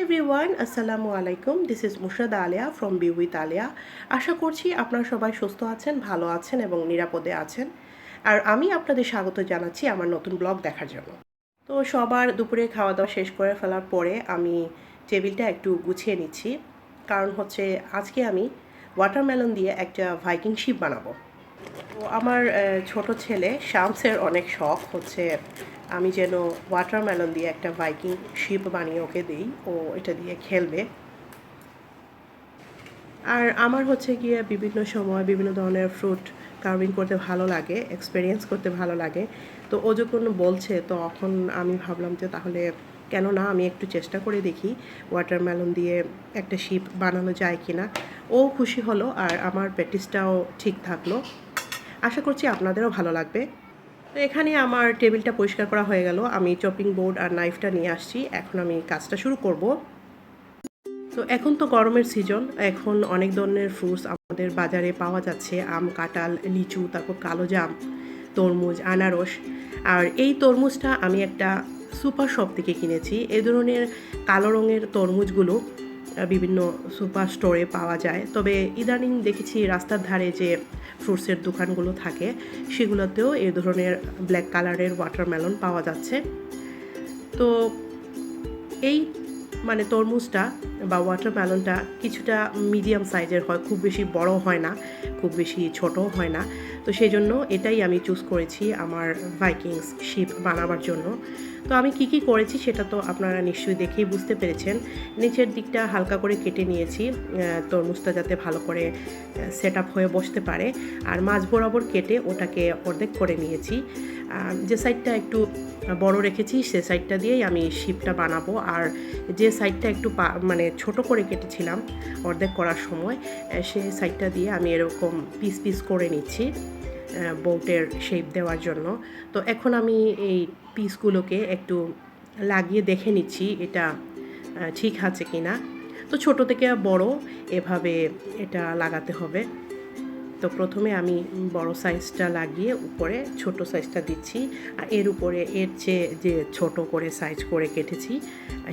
Everyone, আসসালামু আলাইকুম। This is Murshada Alia from B with Alia. আশা করছি আপনারা সবাই সুস্থ আছেন, ভালো আছেন এবং নিরাপদে আছেন। আর আমি আপনাদের স্বাগত জানাচ্ছি আমার নতুন ব্লগ দেখার জন্য। তো সবার দুপুরে খাওয়া দাওয়া শেষ করে ফেলার পরে আমি টেবিলটা একটু গুছিয়ে নিচ্ছি, কারণ হচ্ছে আজকে আমি ওয়াটারমেলন দিয়ে একটা ভাইকিং শিপ বানাবো। তো আমার ছোট ছেলে শামসের অনেক শখ হচ্ছে আমি যেন ওয়াটারমেলন দিয়ে একটা ভাইকিং শিপ বানিয়ে ওকে দিই, ও এটা দিয়ে খেলবে। আর আমার হচ্ছে গিয়ে বিভিন্ন সময় বিভিন্ন ধরনের ফ্রুট কার্ভিং করতে ভালো লাগে, এক্সপেরিয়েন্স করতে ভালো লাগে। তো ও যখন বলছে তখন আমি ভাবলাম যে তাহলে কেন না আমি একটু চেষ্টা করে দেখি ওয়াটারমেলন দিয়ে একটা শিপ বানানো যায় কি না। ও খুশি হলো আর আমার প্র্যাকটিসটাও ঠিক থাকলো। আশা করছি আপনাদেরও ভালো লাগবে। তো এখানে আমার টেবিলটা পরিষ্কার করা হয়ে গেল। আমি চপিং বোর্ড আর নাইফটা নিয়ে আসছি, এখন আমি কাজটা শুরু করব। তো এখন তো গরমের সিজন, এখন অনেক ধরনের ফ্রুটস আমাদের বাজারে পাওয়া যাচ্ছে। আম, কাঁঠাল, লিচু, তারপর কালো জাম, তরমুজ, আনারস। আর এই তরমুজটা আমি একটা সুপার শপ থেকে কিনেছি। এই ধরনের কালো রঙের তরমুজগুলো বিভিন্ন সুপার স্টোরে পাওয়া যায়, তবে ইদানিং দেখেছি রাস্তার ধারে যে ফ্রুটসের দোকানগুলো থাকে সেগুলোতেও এই ধরনের ব্ল্যাক কালারের ওয়াটারমেলন পাওয়া যাচ্ছে। তো এই তরমুজটা বা ওয়াটারমেলনটা কিছুটা মিডিয়াম সাইজের হয়, খুব বেশি বড় হয় না, খুব বেশি ছোটও হয় না। তো সেই জন্য এটাই আমি চুজ করেছি আমার ভাইকিংস শিপ বানাবার জন্য। তো আমি কি করেছি সেটা তো আপনারা নিশ্চয়ই দেখেই বুঝতে পেরেছেন। নিচের দিকটা হালকা করে কেটে নিয়েছি তরমুজটা যাতে ভালো করে সেট আপ হয়ে বসতে পারে, আর মাঝ বরাবর কেটে ওটাকে অর্ধেক করে নিয়েছি। যে সাইডটা একটু বড় রেখেছি সে সাইডটা দিয়েই আমি শিপটা বানাবো, আর যে সাইডটা একটু ছোট করে কেটেছিলাম অর্ধেক করার সময় সেই সাইডটা দিয়ে আমি এরকম পিস পিস করে নিচ্ছি বোটের শেপ দেওয়ার জন্য। তো এখন আমি এই পিসগুলোকে একটু লাগিয়ে দেখে নিচ্ছি এটা ঠিক আছে কি না। তো ছোট থেকে বড় এভাবে এটা লাগাতে হবে। তো প্রথমে আমি বড় সাইজটা লাগিয়ে উপরে ছোট সাইজটা দিচ্ছি, আর এর উপরে এর চেয়ে যে ছোট করে সাইজ করে কেটেছি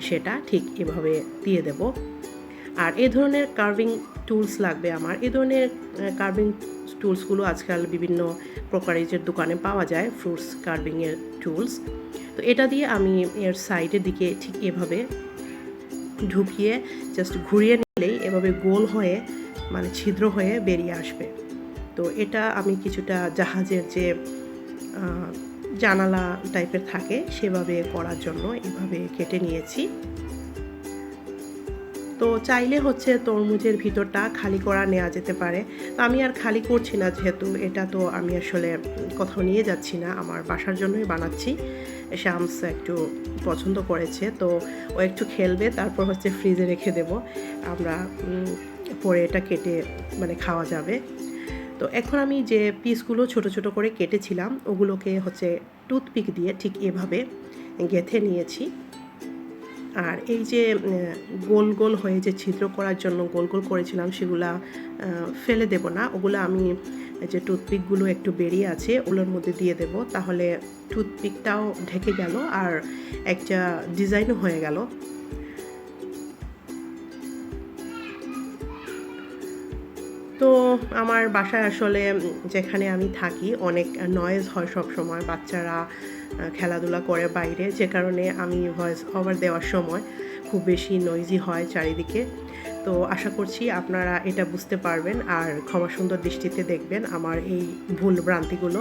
সেটা ঠিক এভাবে দিয়ে দেব। আর এই ধরনের কার্ভিং টুলস লাগবে আমার। এই ধরনের কার্ভিং টুলসগুলো আজকাল বিভিন্ন প্রকারের দোকানে পাওয়া যায়, ফ্রুটস কার্ভিংয়ের টুলস। তো এটা দিয়ে আমি এর সাইডের দিকে ঠিক এভাবে ঢুকিয়ে জাস্ট ঘুরিয়ে নিলেই এভাবে গোল হয়ে ছিদ্র হয়ে বেরিয়ে আসবে। তো এটা আমি কিছুটা জাহাজের যে জানালা টাইপের থাকে সেভাবে করার জন্য এভাবে কেটে নিয়েছি। তো চাইলে হচ্ছে তরমুজের ভিতরটা খালি করা নেওয়া যেতে পারে। তো আমি আর খালি করছি না, যেহেতু এটা তো আমি আসলে কোথাও নিয়ে যাচ্ছি না, আমার বাসার জন্যই বানাচ্ছি। শামস একটু পছন্দ করেছে, তো ও একটু খেলবে, তারপর হচ্ছে ফ্রিজে রেখে দেব, আমরা পরে এটা কেটে খাওয়া যাবে। তো এখন আমি যে পিসগুলো ছোট ছোট করে কেটেছিলাম ওগুলোকে হচ্ছে টুথপিক দিয়ে ঠিক এভাবে গেঁথে নিয়েছি। আর এই যে গোল গোল হয়ে যে ছিদ্র করার জন্য গোল গোল করেছিলাম সেগুলা ফেলে দেব না, ওগুলো আমি যে টুথপিকগুলো একটু বেরিয়ে আছে ওগুলোর মধ্যে দিয়ে দেব, তাহলে টুথপিকটাও ঢেকে গেল আর একটা ডিজাইনও হয়ে গেল। তো আমার বাসায় আসলে যেখানে আমি থাকি অনেক নয়েজ হয় সব সময়, বাচ্চারা খেলাধুলা করে বাইরে, যে কারণে আমি ভয়েস ওভার দেওয়ার সময় খুব বেশি নয়েজি হয় চারিদিকে। তো আশা করছি আপনারা এটা বুঝতে পারবেন আর ক্ষমা সুন্দর দৃষ্টিতে দেখবেন আমার এই ভুল ভ্রান্তিগুলো।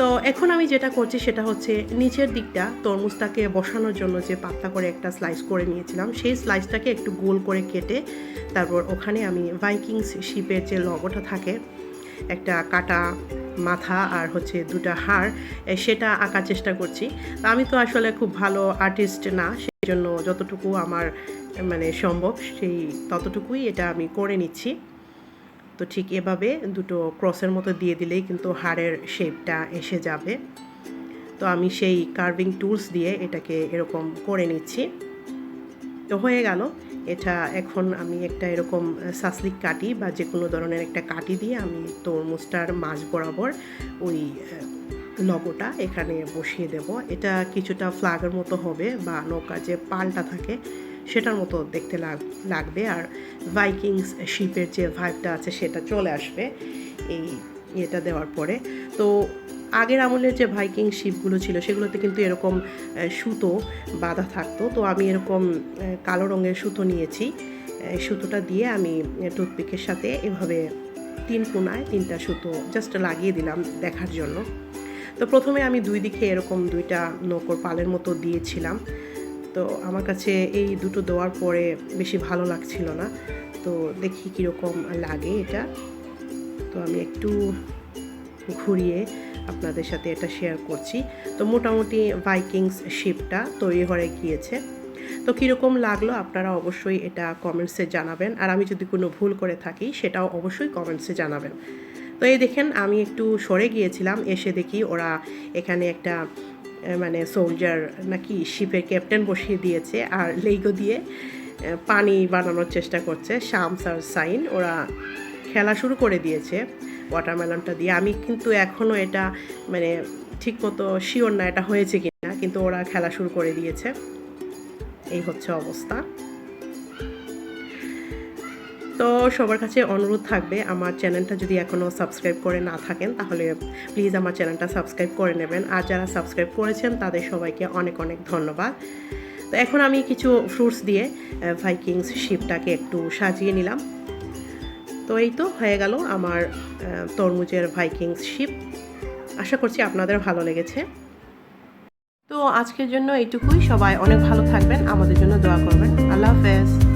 তো এখন আমি যেটা করছি সেটা হচ্ছে নিচের দিকটা তরমুজটাকে বসানোর জন্য যে পাতলা করে একটা স্লাইস করে নিয়েছিলাম সেই স্লাইসটাকে একটু গোল করে কেটে তারপর ওখানে আমি ভাইকিংস শিপের যে লগোটা থাকে, একটা কাটা মাথা আর হচ্ছে দুটা হাড়, সেটা আঁকার চেষ্টা করছি। তো আমি তো আসলে খুব ভালো আর্টিস্ট না, সেই জন্য যতটুকু আমার সম্ভব সেই ততটুকুই এটা আমি করে নিচ্ছি। তো ঠিক এভাবে দুটো ক্রসের মতো দিয়ে দিলেই কিন্তু হাড়ের শেপটা এসে যাবে। তো আমি সেই কার্ভিং টুলস দিয়ে এটাকে এরকম করে নিচ্ছি। তো হয়ে গেল এটা। এখন আমি একটা এরকম সাসলিক কাটি বা যে কোনো ধরনের একটা কাটি দিয়ে আমি তরমুজটার মাঝ বরাবর ওই লগোটা এখানে বসিয়ে দেব। এটা কিছুটা ফ্ল্যাগের মতো হবে বা নৌকার যে পালটা থাকে সেটার মতো দেখতে লাগবে, আর ভাইকিংস শিপের যে ভাইবটা আছে সেটা চলে আসবে এই এটা দেওয়ার পরে। তো আগের আমলের যে ভাইকিং শিপগুলো ছিল সেগুলোতে কিন্তু এরকম সুতো বাঁধা থাকতো। তো আমি এরকম কালো রঙের সুতো নিয়েছি, সুতোটা দিয়ে আমি টুথপিকের সাথে এভাবে 3 কোণায় 3টা সুতো জাস্ট লাগিয়ে দিলাম দেখার জন্য। তো প্রথমে আমি 2 দিকে এরকম 2টা নৌকোর পালের মতো দিয়েছিলাম। তো আমার কাছে এই দুটো দেওয়ার পরে বেশি ভালো লাগছিল না, তো দেখি কীরকম লাগে এটা। তো আমি একটু ঘুরিয়ে আপনাদের সাথে এটা শেয়ার করছি। তো মোটামুটি ভাইকিংস শিপটা তৈরি হয়ে গিয়েছে। তো কীরকম লাগলো আপনারা অবশ্যই এটা কমেন্টসে জানাবেন, আর আমি যদি কোনো ভুল করে থাকি সেটাও অবশ্যই কমেন্টসে জানাবেন। তো এই দেখেন আমি একটু সরে গিয়েছিলাম, এসে দেখি ওরা এখানে একটা মানে সোলজার নাকি শিপের ক্যাপ্টেন বসিয়ে দিয়েছে, আর লেগো দিয়ে পানি বানানোর চেষ্টা করছে, শামস আর সাইন ওরা খেলা শুরু করে দিয়েছে ওয়াটারমেলনটা দিয়ে। আমি কিন্তু এখনও এটা মানে ঠিকমতো শিওর না এটা হয়েছে কি না, কিন্তু ওরা খেলা শুরু করে দিয়েছে। এই হচ্ছে অবস্থা। তো সবার কাছে অনুরোধ থাকবে, আমার চ্যানেলটা যদি এখনও সাবস্ক্রাইব করে না থাকেন তাহলে প্লিজ আমার চ্যানেলটা সাবস্ক্রাইব করে নেবেন, আর যারা সাবস্ক্রাইব করেছেন তাদের সবাইকে অনেক অনেক ধন্যবাদ। তো এখন আমি কিছু ফ্রুটস দিয়ে ভাইকিংস শিপটাকে একটু সাজিয়ে নিলাম। তো এই তো হয়ে গেল আমার তরমুজের ভাইকিংস শিপ। আশা করছি আপনাদের ভালো লেগেছে। তো আজকের জন্য এইটুকুই। সবাই অনেক ভালো থাকবেন, আমাদের জন্য দোয়া করবেন। আল্লাহ হাফেজ।